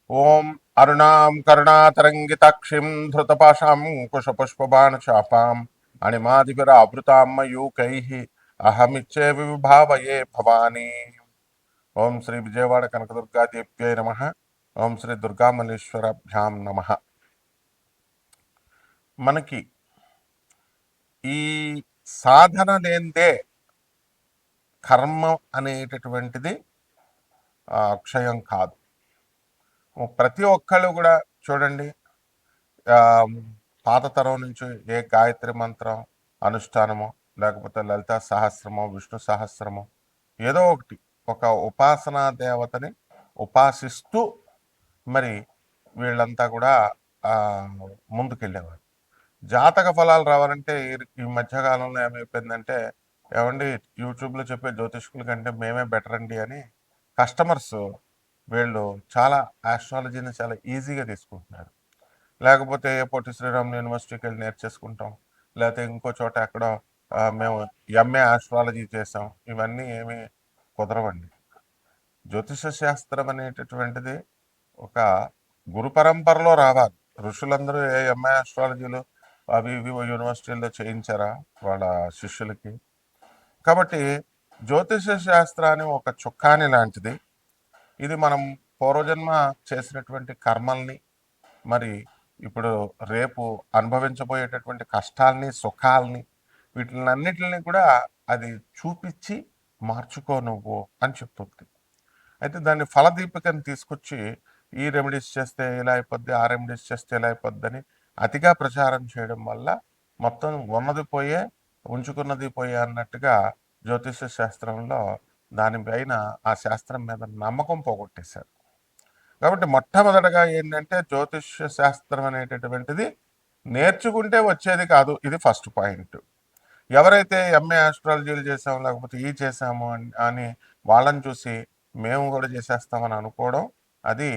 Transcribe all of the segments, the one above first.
ఓం అరుణాం కరుణాతరంగితాక్షిం ధృతపాశాం కుశపుష్పబాణచాపాం అణిమాదిభిరావృతాం మయూకైః అహమిచ్చేవి విభావయే భవానీ. ఓం శ్రీ విజయవాడ కనకదుర్గాదేవ్యై నమః. ఓం శ్రీ దుర్గామల్లేశ్వరాభ్యాం నమః. మనకి ఈ సాధన లేనిదే కర్మ అనేటటువంటిది క్షయం కాదు. ప్రతి ఒక్కళ్ళు కూడా చూడండి, పాత తరం నుంచి ఏ గాయత్రి మంత్రం అనుష్ఠానమో లేకపోతే లలితా సహస్రమో విష్ణు సహస్రమో ఏదో ఒకటి ఒక ఉపాసనా దేవతని ఉపాసిస్తూ మరి వీళ్ళంతా కూడా ముందుకెళ్ళేవారు. జాతక ఫలాలు రావాలంటే ఈ మధ్యకాలంలో ఏమైపోయిందంటే, ఏమండి యూట్యూబ్లో చెప్పే జ్యోతిష్కుల కంటే మేమే బెటర్ అండి అని కస్టమర్స్ వీళ్ళు చాలా ఆస్ట్రాలజీని చాలా ఈజీగా తీసుకుంటున్నారు. లేకపోతే పొట్టి శ్రీరామ్ యూనివర్సిటీకి వెళ్ళి నేర్చేసుకుంటాం, లేకపోతే ఇంకో చోట ఎక్కడో మేము ఎంఏ ఆస్ట్రాలజీ చేసాం, ఇవన్నీ ఏమీ కుదరవండి. జ్యోతిష శాస్త్రం అనేటటువంటిది ఒక గురు పరంపరలో రావాలి. ఋషులందరూ ఏ ఎంఏ ఆస్ట్రాలజీలు అవి ఇవి యూనివర్సిటీల్లో చేయించారా వాళ్ళ శిష్యులకి? కాబట్టి జ్యోతిష శాస్త్రాన్ని ఒక చుక్కాని లాంటిది. ఇది మనం పూర్వజన్మ చేసినటువంటి కర్మల్ని, మరి ఇప్పుడు రేపు అనుభవించబోయేటటువంటి కష్టాల్ని సుఖాల్ని వీటినన్నిటిని కూడా అది చూపించి మార్చుకో నువ్వు అని చెప్తుంది. అయితే దాన్ని ఫలదీపికను తీసుకొచ్చి ఈ రెమెడీస్ చేస్తే ఇలా అయిపోద్ది, ఆ రెమెడీస్ చేస్తే ఇలా అయిపోద్దని అతిగా ప్రచారం చేయడం వల్ల మొత్తం ఉన్నది పోయే ఉంచుకున్నది పోయే అన్నట్టుగా జ్యోతిష శాస్త్రంలో దానిపైన ఆ శాస్త్రం మీద నమ్మకం పోగొట్టేశారు. కాబట్టి మొట్టమొదటగా ఏంటంటే జ్యోతిష శాస్త్రం అనేటటువంటిది నేర్చుకుంటే వచ్చేది కాదు. ఇది ఫస్ట్ పాయింట్. ఎవరైతే ఎంఏ ఆస్ట్రాలజీలు చేసాము లేకపోతే ఈ చేసాము అని వాళ్ళని చూసి మేము కూడా చేసేస్తామని అనుకోవడం అది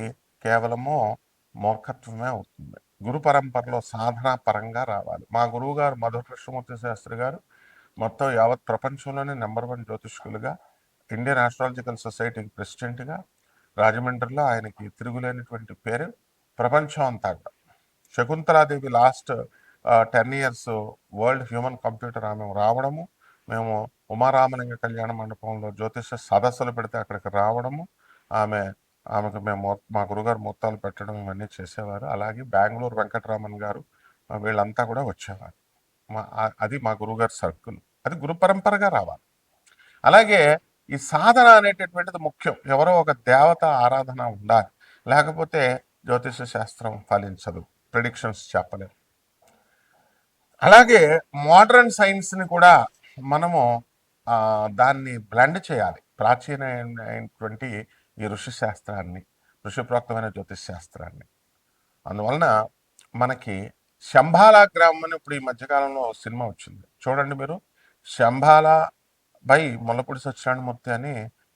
కేవలము మూర్ఖత్వమే అవుతుంది. గురు పరంపరలో సాధనా పరంగా రావాలి. మా గురువు గారు మధుర కృష్ణమూర్తి శాస్త్రి గారు మొత్తం యావత్ ప్రపంచంలోనే నెంబర్ 1 జ్యోతిష్కులుగా, ఇండియన్ ఆస్ట్రాలజికల్ సొసైటీకి ప్రెసిడెంట్గా, రాజమండ్రిలో ఆయనకి తిరుగులేనటువంటి పేరు ప్రపంచం అంతా. Shakuntala Devi last 10 years world human computer ఆమె రావడము, మేము ఉమారామలింగ కళ్యాణ మండపంలో జ్యోతిష సదస్సులు పెడితే అక్కడికి రావడము, ఆమెకు మేము మా గురుగారు ముహూర్తాలు పెట్టడం ఇవన్నీ చేసేవారు. అలాగే బెంగళూరు వెంకటరామన్ గారు వీళ్ళంతా కూడా వచ్చేవారు. అది మా గురుగారు సర్కిల్. అది గురు పరంపరగా రావాలి. అలాగే ఈ సాధన అనేటటువంటిది ముఖ్యం. ఎవరో ఒక దేవత ఆరాధన ఉండాలి, లేకపోతే జ్యోతిష శాస్త్రం ఫలించదు, ప్రిడిక్షన్స్ చెప్పలేము. అలాగే మోడర్న్ సైన్స్ని కూడా మనము దాన్ని బ్లెండ్ చేయాలి. ప్రాచీనమైనటువంటి ఈ ఋషి శాస్త్రాన్ని, ఋషిప్రోక్తమైన జ్యోతిష్ శాస్త్రాన్ని. అందువలన మనకి శంబాల గ్రామం అని ఇప్పుడు ఈ మధ్యకాలంలో సినిమా వచ్చింది చూడండి మీరు. శంబాల బై ముల్లపూడి సత్యనారాయణమూర్తి అని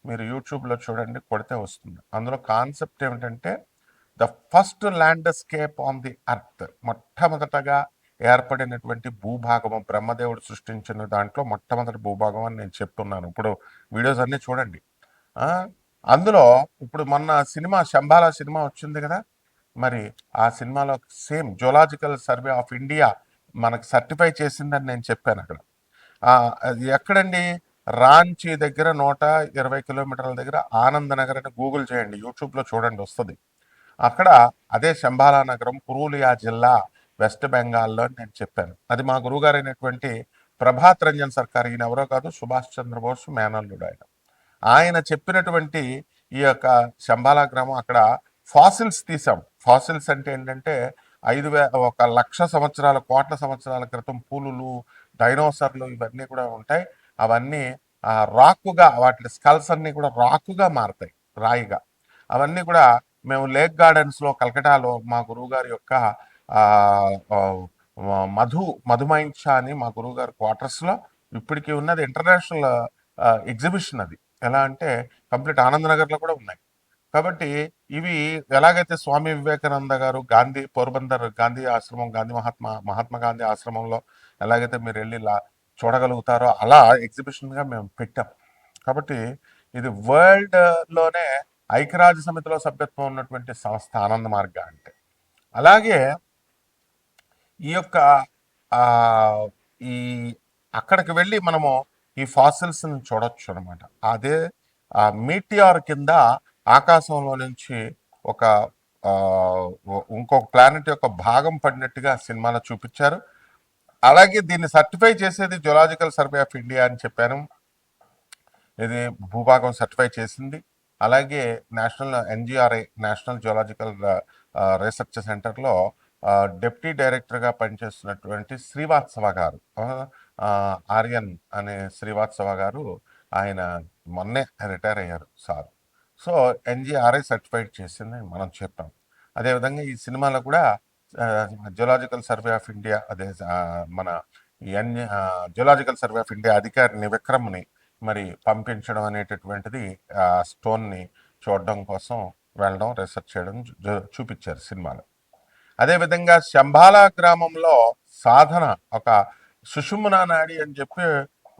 మీరు యూట్యూబ్లో చూడండి, కొడితే వస్తుంది. అందులో కాన్సెప్ట్ ఏమిటంటే the first landscape on the earth. మొట్టమొదటగా ఏర్పడినటువంటి భూభాగము బ్రహ్మదేవుడు సృష్టించిన దాంట్లో మొట్టమొదటి భూభాగం అని నేను చెప్తున్నాను. ఇప్పుడు వీడియోస్ అన్నీ చూడండి. అందులో ఇప్పుడు మొన్న సినిమా శంబాల సినిమా వచ్చింది కదా, మరి ఆ సినిమాలో same zoological survey of India మనకు సర్టిఫై చేసిందని నేను చెప్పాను అక్కడ. అది ఎక్కడండి? రాంచీ దగ్గర 120 కిలోమీటర్ల దగ్గర ఆనందనగర్ అని గూగుల్ చేయండి, యూట్యూబ్లో చూడండి వస్తుంది. అక్కడ అదే శంబాలా నగరం, పురూలియా జిల్లా, వెస్ట్ బెంగాల్లో నేను చెప్పాను. అది మా గురువుగారు అయినటువంటి ప్రభాత్ రంజన్ సర్కార్, ఈయన ఎవరో కాదు, సుభాష్ చంద్రబోస్ మేనల్లుడు ఆయన. ఆయన చెప్పినటువంటి ఈ యొక్క శంబాలా గ్రామం, అక్కడ ఫాసిల్స్ తీసాం. ఫాసిల్స్ అంటే ఏంటంటే 1,00,000 సంవత్సరాల, కోట్ల సంవత్సరాల క్రితం పూలులు, డైనోసర్లు ఇవన్నీ కూడా ఉంటాయి. అవన్నీ రాకుగా, వాటి స్కల్స్ అన్నీ కూడా రాకుగా మారతాయి, రాయిగా. అవన్నీ కూడా మేము లేక్ గార్డెన్స్లో కలకటాలో మా గురువుగారి యొక్క మధుమైంచ అని మా గురువుగారి క్వార్టర్స్లో ఇప్పటికీ ఉన్నది ఇంటర్నేషనల్ ఎగ్జిబిషన్. అది ఎలా అంటే కంప్లీట్ ఆనందనగర్లో కూడా ఉన్నాయి. కాబట్టి ఇవి ఎలాగైతే స్వామి వివేకానంద గారు గాంధీ పోర్బందర్ గాంధీ ఆశ్రమం, మహాత్మా గాంధీ ఆశ్రమంలో ఎలాగైతే మీరు వెళ్ళి చూడగలుగుతారో అలా ఎగ్జిబిషన్గా మేము పెట్టాం. కాబట్టి ఇది వరల్డ్లోనే ఐక్యరాజ్య సమితిలో సభ్యత్వం ఉన్నటువంటి సంస్థ ఆనంద మార్గ అంటే. అలాగే ఈ యొక్క ఆ, ఈ అక్కడికి వెళ్ళి మనము ఈ ఫాసిల్స్ని చూడొచ్చు అనమాట. అదే మీటిఆర్ కింద ఆకాశంలో నుంచి ఒక ఆ, ఇంకొక ప్లానెట్ యొక్క భాగం పడినట్టుగా సినిమాలో చూపించారు. అలాగే దీన్ని సర్టిఫై చేసేది జులాజికల్ సర్వే ఆఫ్ ఇండియా అని చెప్పాను. ఇది భూభాగం సర్టిఫై చేసింది. అలాగే national NGRI national geological research సెంటర్లో డిప్యూటీ డైరెక్టర్గా పనిచేస్తున్నటువంటి శ్రీవాత్సవ గారు, ఆర్యన్ అనే శ్రీవాత్సవ గారు, ఆయన మొన్నే రిటైర్ అయ్యారు సార్. సో ఎన్జిఆర్ఐ సర్టిఫైడ్ చేసింది మనం చెప్పాం. అదేవిధంగా ఈ సినిమాలో కూడా జియోలాజికల్ సర్వే ఆఫ్ ఇండియా, అదే మన జియోలాజికల్ సర్వే ఆఫ్ ఇండియా అధికారిని విక్రమ్ని మరి పంపించడం అనేటటువంటిది ఆ స్టోన్ని చూడడం కోసం వెళ్ళడం, రీసెర్చ్ చేయడం చూపించారు సినిమాలో. అదేవిధంగా శంబాలా గ్రామంలో సాధన ఒక సుషుమ్నా నాడి అని చెప్పి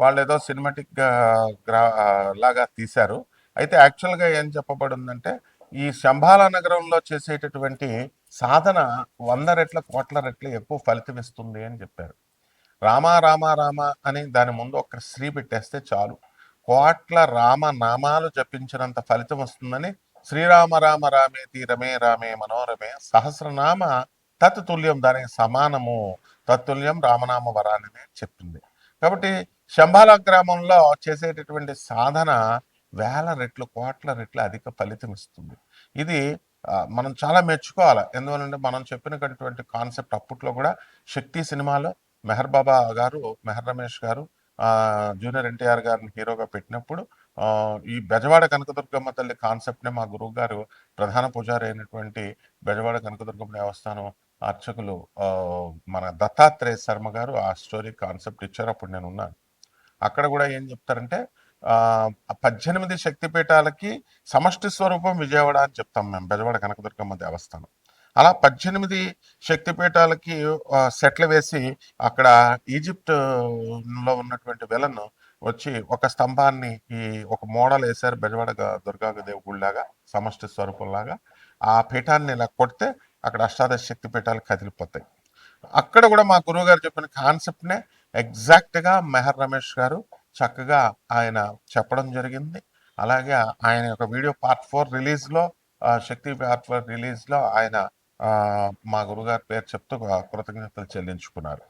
వాళ్ళు ఏదో సినిమాటిక్ లాగా తీశారు. అయితే యాక్చువల్గా ఏం చెప్పబడిందంటే ఈ శంబాలా నగరంలో చేసేటటువంటి సాధన 100 రెట్ల కోట్ల రెట్లు ఎక్కువ ఫలితం ఇస్తుంది అని చెప్పారు. రామ రామ రామ అని దాని ముందు ఒక శ్రీ పెట్టేస్తే చాలు, కోట్ల రామ నామాలు జపించినంత ఫలితం వస్తుందని శ్రీరామ రామ రామేతి రమే రామే మనోరమే సహస్రనామ తత్తుల్యం, దానికి సమానము, తత్తుల్యం రామనామ వరాలని చెప్పింది. కాబట్టి శంబాల గ్రామంలో చేసేటటువంటి సాధన వేల రెట్లు కోట్ల రెట్లు అధిక ఫలితం ఇస్తుంది. ఇది మనం చాలా మెచ్చుకోవాలి. ఎందువలంటే మనం చెప్పినటువంటి కాన్సెప్ట్ అప్పట్లో కూడా శక్తి సినిమాలో మెహర్ బాబా గారు, మెహర్ రమేష్ గారు జూనియర్ ఎన్టీఆర్ గారిని హీరోగా పెట్టినప్పుడు ఈ బెజవాడ కనకదుర్గమ్మ తల్లి కాన్సెప్ట్ని మా గురువు గారు ప్రధాన పూజారి అయినటువంటి బెజవాడ కనకదుర్గమ్మ దేవస్థానం అర్చకులు మన దత్తాత్రేయ శర్మ గారు ఆ స్టోరీ కాన్సెప్ట్ ఇచ్చారు. అప్పుడు నేను ఉన్నాను. అక్కడ కూడా ఏం చెప్తారంటే 18 శక్తిపీఠాలకి సమష్టి స్వరూపం విజయవాడ అని చెప్తాం మేము, బెజవాడ కనకదుర్గమ్మ దేవస్థానం. అలా 18 శక్తిపీఠాలకి సెట్లు వేసి అక్కడ ఈజిప్ట్లో ఉన్నటువంటి విలన్ వచ్చి ఒక స్తంభాన్ని ఈ ఒక మోడల్ వేశారు బెజవాడ దుర్గాదేవి గుడిలాగా, సమష్టి స్వరూపంలాగా. ఆ పీఠాన్ని ఇలా కొడితే అక్కడ అష్టాదశ శక్తి పీఠాలు కదిలిపోతాయి. అక్కడ కూడా మా గురువు గారు చెప్పిన కాన్సెప్ట్నే ఎగ్జాక్ట్గా మెహర్ రమేష్ గారు చక్కగా ఆయన చెప్పడం జరిగింది. అలాగే ఆయన యొక్క వీడియో పార్ట్ 4 రిలీజ్లో, శక్తి పార్ట్ 4 రిలీజ్లో ఆయన మా గురుగారి పేరు చెప్తూ కృతజ్ఞతలు చెల్లించుకున్నారు.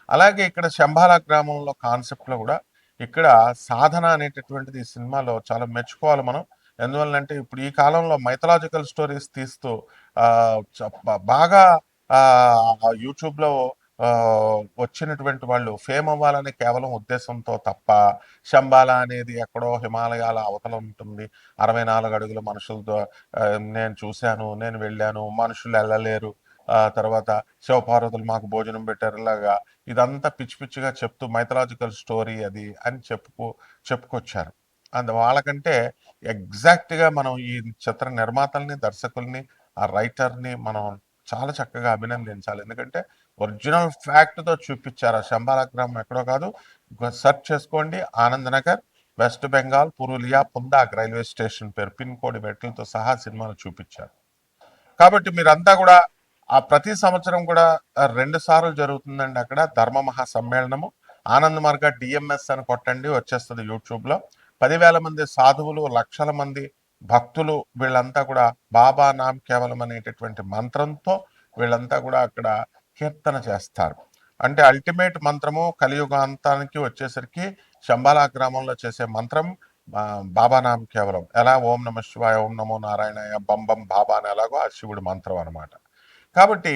అలాగే ఇక్కడ శంబాల గ్రామంలో కాన్సెప్ట్లో కూడా ఇక్కడ సాధన అనేటటువంటిది ఈ సినిమాలో చాలా మెచ్చుకోవాలి మనం. ఎందువల్లంటే ఇప్పుడు ఈ కాలంలో మైథలాజికల్ స్టోరీస్ తీస్తూ బాగా యూట్యూబ్లో వచ్చినటువంటి వాళ్ళు ఫేమ్ అవ్వాలని కేవలం ఉద్దేశంతో తప్ప, శంబాల అనేది ఎక్కడో హిమాలయాల అవతల ఉంటుంది, 64 అడుగుల మనుషులతో నేను చూశాను, నేను వెళ్ళాను, మనుషులు వెళ్ళలేరు, తర్వాత శివపార్వతులు మాకు భోజనం పెట్టారులాగా ఇదంతా పిచ్చి పిచ్చిగా చెప్తూ మైథలాజికల్ స్టోరీ అది అని చెప్పుకొచ్చారు. వాళ్ళకంటే ఎగ్జాక్ట్గా మనం ఈ చిత్ర నిర్మాతల్ని, దర్శకుల్ని, ఆ రైటర్ని మనం చాలా చక్కగా అభినందించాలి. ఎందుకంటే ఒరిజినల్ ఫ్యాక్ట్తో చూపించారు. ఆ శంబాల గ్రామం ఎక్కడో కాదు, సెర్చ్ చేసుకోండి, Anand Nagar, West Bengal, Purulia, Pundag railway station పేరు, పిన్ కోడ్ మెట్లతో సహా సినిమాను చూపించారు. కాబట్టి మీరంతా కూడా ప్రతి సంవత్సరం కూడా 2 సార్లు జరుగుతుందండి అక్కడ ధర్మ మహా సమ్మేళనము. ఆనంద్ మార్గ డిఎంఎస్ అని కొట్టండి, వచ్చేస్తుంది యూట్యూబ్లో. 10,000 మంది సాధువులు, లక్షల మంది భక్తులు, వీళ్ళంతా కూడా బాబా నామ్ కేవలం అనేటటువంటి మంత్రంతో వీళ్ళంతా కూడా అక్కడ కీర్తన చేస్తారు. అంటే అల్టిమేట్ మంత్రము కలియుగాంతానికి వచ్చేసరికి శంబాలా గ్రామంలో చేసే మంత్రం బాబా నామ్ కేవలం. ఎలా ఓం నమ శివాయ, ఓం నమో నారాయణయ, బం బం బాబా అని ఎలాగో ఆ శివుడి మంత్రం అనమాట. కాబట్టి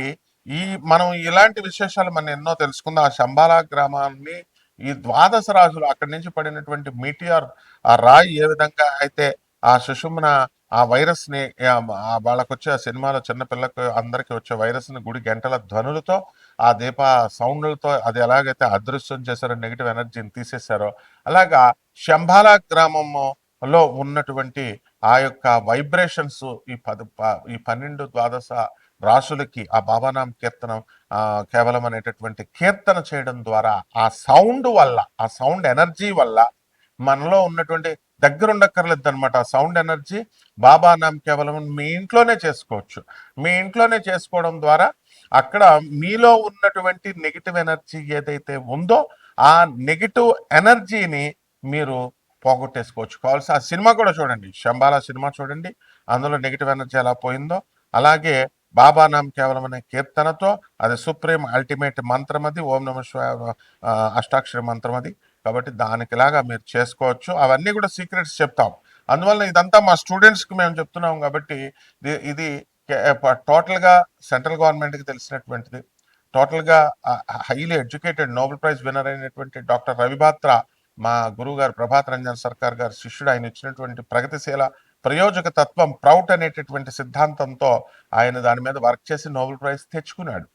మనం ఇలాంటి విశేషాలు మనం ఎన్నో తెలుసుకుందాం. ఆ శంబాలా గ్రామాన్ని ఈ ద్వాదశ రాజులు అక్కడి నుంచి పడినటువంటి మీటిఆర్, ఆ రాయి ఏ విధంగా అయితే ఆ సుషుమ్న ఆ వైరస్ ని వాళ్ళకు వచ్చే ఆ సినిమాలో చిన్నపిల్లలకు అందరికి వచ్చే వైరస్ ని గుడి గంటల ధ్వనులతో, ఆ దీప సౌండ్లతో అది ఎలాగైతే అదృశ్యం చేశారో, నెగిటివ్ ఎనర్జీని తీసేశారో, అలాగా శంబాలా గ్రామంలో ఉన్నటువంటి ఆ యొక్క వైబ్రేషన్స్ ఈ 12 ద్వాదశ రాసులకి ఆ బాబానాం కీర్తనం కేవలం అనేటటువంటి కీర్తన చేయడం ద్వారా ఆ సౌండ్ వల్ల, ఆ సౌండ్ ఎనర్జీ వల్ల మనలో ఉన్నటువంటి దగ్గరుండక్కర్లేదు అనమాట. సౌండ్ ఎనర్జీ బాబా నామ్ కేవలం మీ ఇంట్లోనే చేసుకోవచ్చు. మీ ఇంట్లోనే చేసుకోవడం ద్వారా అక్కడ మీలో ఉన్నటువంటి నెగిటివ్ ఎనర్జీ ఏదైతే ఉందో ఆ నెగిటివ్ ఎనర్జీని మీరు పోగొట్టేసుకోవచ్చు. కావాల్సి ఆ సినిమా కూడా చూడండి, శంబాలా సినిమా చూడండి, అందులో నెగిటివ్ ఎనర్జీ ఎలా పోయిందో. అలాగే బాబా నామ్ కేవలం అనే కీర్తనతో, అది సుప్రీం అల్టిమేట్ మంత్రం, అది ఓం నమ శివాయ అష్టాక్షరి మంత్రం అది. కాబట్టి దానికిలాగా మీరు చేసుకోవచ్చు. అవన్నీ కూడా సీక్రెట్స్ చెప్తాం. అందువల్ల ఇదంతా మా స్టూడెంట్స్కి మేము చెప్తున్నాం కాబట్టి ఇది టోటల్గా సెంట్రల్ గవర్నమెంట్కి తెలిసినటువంటిది. టోటల్గా highly educated Nobel prize winner అయినటువంటి డాక్టర్ రవిబాత్రా, మా గురువు గారు ప్రభాత్ రంజన్ సర్కార్ గారు శిష్యుడు, ఆయన ఇచ్చినటువంటి ప్రగతిశీల ప్రయోజక తత్వం ప్రౌట్ అనేటటువంటి సిద్ధాంతంతో ఆయన దాని మీద వర్క్ చేసి నోబెల్ ప్రైజ్ తెచ్చుకున్నాడు.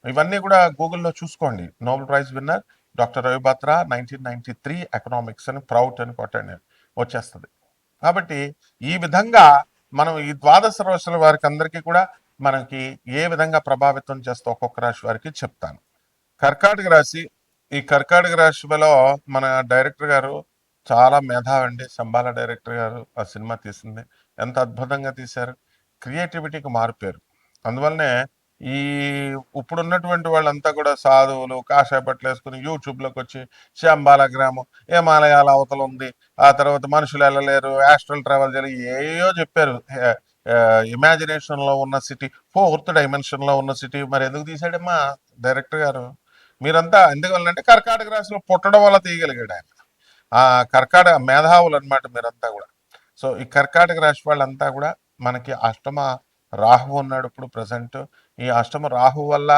ఇవన్నీ కూడా గూగుల్లో చూసుకోండి. Nobel prize winner doctor Ravi Batra 1993 economics అని ప్రౌట్ అని కొట్టండి, వచ్చేస్తుంది. కాబట్టి ఈ విధంగా మనం ఈ ద్వాదశ రాశుల వారికి అందరికీ కూడా మనకి ఏ విధంగా ప్రభావితం చేస్తే ఒక్కొక్క రాశి వారికి చెప్తాను. కర్కాటక రాశి, ఈ కర్కాటక రాశిలో మన డైరెక్టర్ గారు చాలా మేధావండి. సంబాల డైరెక్టర్ గారు ఆ సినిమా తీసింది ఎంత అద్భుతంగా తీశారు. క్రియేటివిటీకి మారిపోయారు. అందువల్లనే ఈ ఇప్పుడున్నటువంటి వాళ్ళంతా కూడా సాధువులు కాషాయ బట్టలు వేసుకుని యూట్యూబ్లోకి వచ్చి శంబాల గ్రామం హిమాలయాల అవతల ఉంది, ఆ తర్వాత మనుషులు వెళ్ళలేరు, యాస్ట్రల్ ట్రావెల్ చేయాలి, ఏయో చెప్పారు. ఇమాజినేషన్లో ఉన్న సిటీ, ఫోర్త్ డైమెన్షన్లో ఉన్న సిటీ. మరి ఎందుకు తీసాడమ్మా డైరెక్టర్ గారు? మీరంతా ఎందువల్లంటే కర్కాటక రాశిలో పుట్టడం వల్ల తీయగలిగాడు ఆయన. ఆ కర్కాటక మేధావులు అనమాట మీరంతా కూడా. సో ఈ కర్కాటక రాశి వాళ్ళంతా కూడా మనకి అష్టమ రాహు ఉన్నాడు ఇప్పుడు ప్రజెంట్. ఈ అష్టమ రాహు వల్ల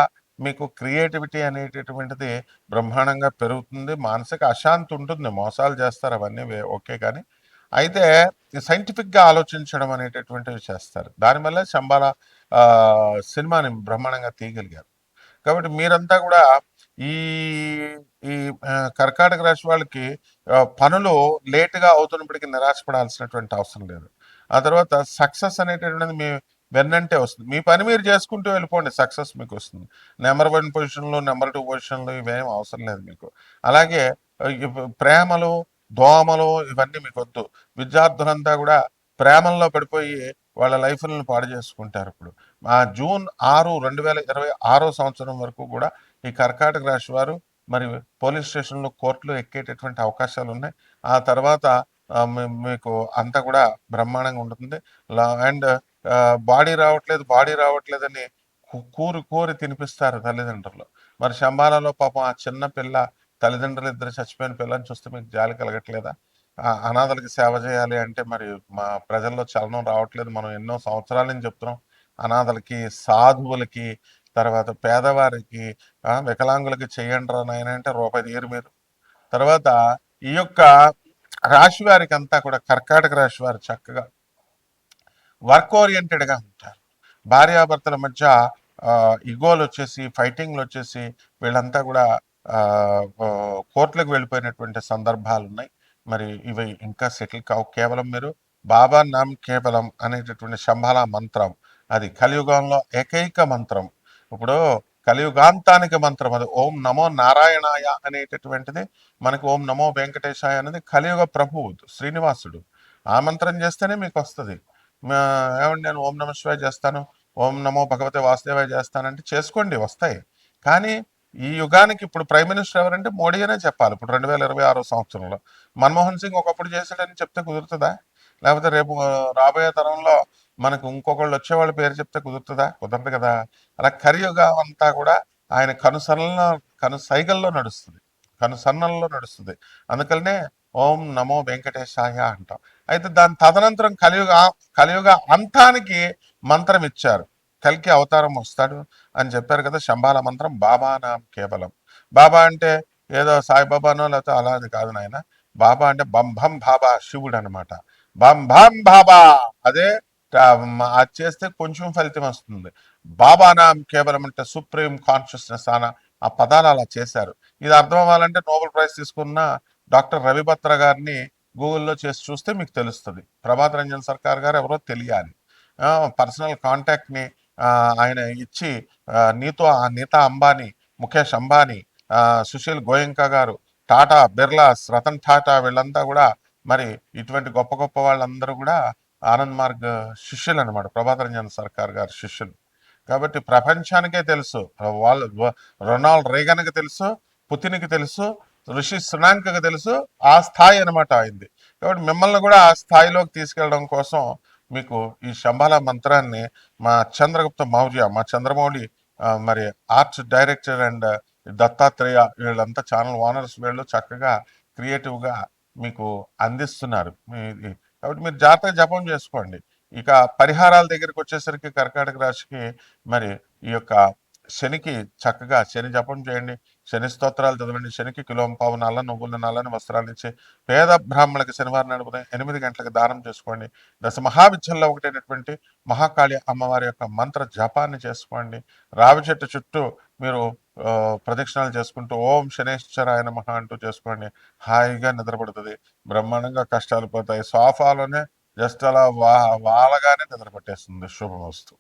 మీకు క్రియేటివిటీ అనేటటువంటిది బ్రహ్మాండంగా పెరుగుతుంది. మానసిక అశాంతి ఉంటుంది, మోసాలు చేస్తారు, అవన్నీ ఓకే. కానీ అయితే సైంటిఫిక్గా ఆలోచించడం అనేటటువంటివి చేస్తారు. దానివల్ల శంబాల సినిమాని బ్రహ్మాండంగా తీయగలిగారు. కాబట్టి మీరంతా కూడా ఈ ఈ కర్కాటక రాశి వాళ్ళకి పనులు లేటుగా అవుతున్నప్పటికీ నిరాశపడాల్సినటువంటి అవసరం లేదు. ఆ తర్వాత సక్సెస్ అనేటటువంటిది మీ వెన్నంటే వస్తుంది. మీ పని మీరు చేసుకుంటూ వెళ్ళిపోండి, సక్సెస్ మీకు వస్తుంది. నెంబర్ 1 పొజిషన్లో, నెంబర్ 2 పొజిషన్లో ఇవేం అవసరం లేదు మీకు. అలాగే ప్రేమలు దోమలు ఇవన్నీ మీకు వద్దు. విద్యార్థులంతా కూడా ప్రేమల్లో పడిపోయి వాళ్ళ లైఫ్లను పాడు చేసుకుంటారు. ఇప్పుడు జూన్ 6, 2026 సంవత్సరం వరకు కూడా ఈ కర్కాటక రాశి వారు మరి పోలీస్ స్టేషన్లో కోర్టులో ఎక్కేటటువంటి అవకాశాలు ఉన్నాయి. ఆ తర్వాత మీకు అంతా కూడా బ్రహ్మాండంగా ఉంటుంది. అండ్ బాడీ రావట్లేదని కూరి కోరి తినిపిస్తారు తల్లిదండ్రులు. మరి శంబాలలో పాపం ఆ చిన్న పిల్ల తల్లిదండ్రులు ఇద్దరు చచ్చిపోయిన పిల్లని చూస్తే మీకు జాలి కలగట్లేదా? అనాథలకి సేవ చేయాలి అంటే మరి మా ప్రజల్లో చలనం రావట్లేదు. మనం ఎన్నో సంవత్సరాల నుంచి చెప్తున్నాం. అనాథలకి, సాధువులకి, తర్వాత పేదవారికి, వికలాంగులకి చేయండి రా నాయన అంటే రూపాయి తీయరు మీరు. తర్వాత ఈ యొక్క రాశి వారికి అంతా కూడా కర్కాటక రాశి వారు చక్కగా వర్క్ ఓరియంటెడ్గా ఉంటారు. భార్యాభర్తల మధ్య ఇగోలు వచ్చేసి, ఫైటింగ్లు వచ్చేసి వీళ్ళంతా కూడా కోర్టులకు వెళ్ళిపోయినటువంటి సందర్భాలు ఉన్నాయి. మరి ఇవి ఇంకా సెటిల్ కావు. కేవలం మీరు బాబా నామ్ కేవలం అనేటటువంటి శంబాల మంత్రం, అది కలియుగంలో ఏకైక మంత్రం. ఇప్పుడు కలియుగాంతానికి మంత్రం అది. ఓం నమో నారాయణాయ అనేటటువంటిది మనకి, ఓం నమో వెంకటేశాయ అనేది కలియుగ ప్రభువు శ్రీనివాసుడు. ఆ మంత్రం చేస్తేనే మీకు వస్తుంది. ఏమండి నేను ఓం నమ శివాయ చేస్తాను, ఓం నమో భగవతే వాసుదేవాయ చేస్తానంటే చేసుకోండి, వస్తాయి. కానీ ఈ యుగానికి ఇప్పుడు ప్రైమ్ మినిస్టర్ ఎవరంటే మోడీ అనే చెప్పాలి. ఇప్పుడు 2026 సంవత్సరంలో మన్మోహన్ సింగ్ ఒకప్పుడు చేశాడని చెప్తే కుదురుతుందా? లేకపోతే రేపు రాబోయే తరంలో మనకు ఇంకొకళ్ళు వచ్చేవాళ్ళ పేరు చెప్తే కుదురుతుందా? కుదరదు కదా. అలా కలియుగం అంతా కూడా ఆయన కనుసైగల్లో నడుస్తుంది, కనుసన్నల్లో నడుస్తుంది. అందుకనే ఓం నమో వెంకటేశాయ అంటాం. అయితే దాని తదనంతరం కలియుగ అంతానికి మంత్రం ఇచ్చారు. కలికి అవతారం వస్తాడు అని చెప్పారు కదా. శంబాల మంత్రం బాబా నాం కేవలం. బాబా అంటే ఏదో సాయిబాబానో లేకపోతే అలా అది కాదు నాయన. బాబా అంటే బంభం బాబా, శివుడు అనమాట. బంభం బాబా అదే. అది చేస్తే కొంచెం ఫలితం వస్తుంది. బాబా నాం కేవలం అంటే సుప్రీం కాన్షియస్నెస్ అన ఆ పదాలు అలా చేశారు. ఇది అర్థం అవ్వాలంటే నోబెల్ ప్రైజ్ తీసుకున్న డాక్టర్ రవిభద్ర గారిని గూగుల్లో చేసి చూస్తే మీకు తెలుస్తుంది. ప్రభాత్ రంజన్ సర్కార్ గారు ఎవరో తెలియాలి. పర్సనల్ కాంటాక్ట్ని ఆయన ఇచ్చి నీతా అంబానీ, ముఖేష్ అంబానీ, సుశీల్ గోయంకా గారు, టాటా, బిర్లా, రతన్ టాటా వీళ్ళంతా కూడా మరి ఇటువంటి గొప్ప గొప్ప వాళ్ళందరూ కూడా ఆనంద్ మార్గ్ శిష్యులు అనమాట. ప్రభాకర్ రంజన్ సర్కార్ గారి శిష్యులు. కాబట్టి ప్రపంచానికే తెలుసు, వాళ్ళు రొనాల్డ్ రేగన్కి తెలుసు, పుతిన్కి తెలుసు, రిషి సునాంక్కి తెలుసు. ఆ స్థాయి అనమాట అయింది. కాబట్టి మిమ్మల్ని కూడా ఆ స్థాయిలోకి తీసుకెళ్ళడం కోసం మీకు ఈ శంబాల మంత్రాన్ని మా చంద్రగుప్త మౌర్య, మా చంద్రమౌళి మరి ఆర్ట్ డైరెక్టర్ అండ్ దత్తాత్రేయ వీళ్ళంతా ఛానల్ ఓనర్స్, వీళ్ళు చక్కగా క్రియేటివ్గా మీకు అందిస్తున్నారు. కాబట్టి మీరు జాగ్రత్తగా జపం చేసుకోండి. ఇక పరిహారాల దగ్గరికి వచ్చేసరికి కర్కాటక రాశికి మరి ఈ యొక్క శనికి చక్కగా శని జపం చేయండి, శని స్తోత్రాలు చదవండి, శనికి కిలోంపావు నల్ల నువ్వుల నల్లని వస్త్రాలు ఇచ్చి పేద బ్రాహ్మణులకి శనివారం నాడు ఉదయం 8 గంటలకు దానం చేసుకోండి. దశ మహావిద్యల్లో ఒకటైనటువంటి మహాకాళి అమ్మవారి యొక్క మంత్ర జపాన్ని చేసుకోండి. రావి చెట్టు చుట్టూ మీరు ప్రదక్షిణాలు చేసుకుంటూ ఓం శనేశ్వరాయ నమః అంటూ చేసుకోండి. హాయిగా నిద్రపడుతుంది, బ్రహ్మాండంగా కష్టాలు పోతాయి. సోఫాలోనే జస్ట్ అలా వాలగానే నిద్ర పట్టేస్తుంది. శుభమస్తు.